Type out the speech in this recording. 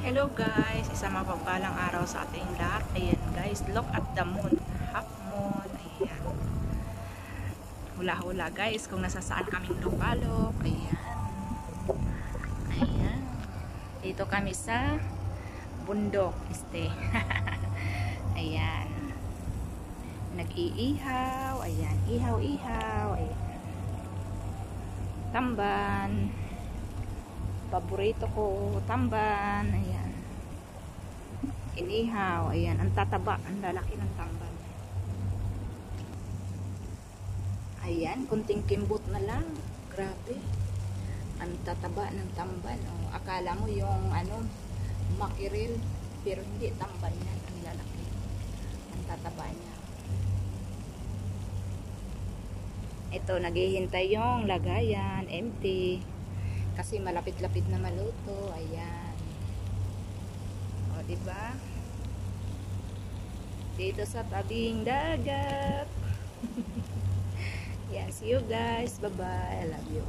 Hello guys, isang mapagpalang araw sa ating lahat. Ayan guys, look at the moon, half moon. Ayan, hula-hula guys kung nasasaan kaming lupalop. Ayan, ayan, dito kami sa bundok ayan, nag-iihaw. Ayan, ihaw-ihaw. Ayan, tamban, paborito ko tamban. Ayan, inihaw. Ayan, ang tataba, ang lalaki ng tamban. Ayan, kunting kimbot na lang, grabe, ang tataba ng tamban. Oh, akala mo yung makiril, pero hindi, tamban yan, ang lalaki, ang tataba niya. Ito, naghihintay yung lagayan, empty, kasi malapit-lapit na maluto. Ayan, o diba, dito sa tabing dagat. Yes, see you guys, bye bye, I love you.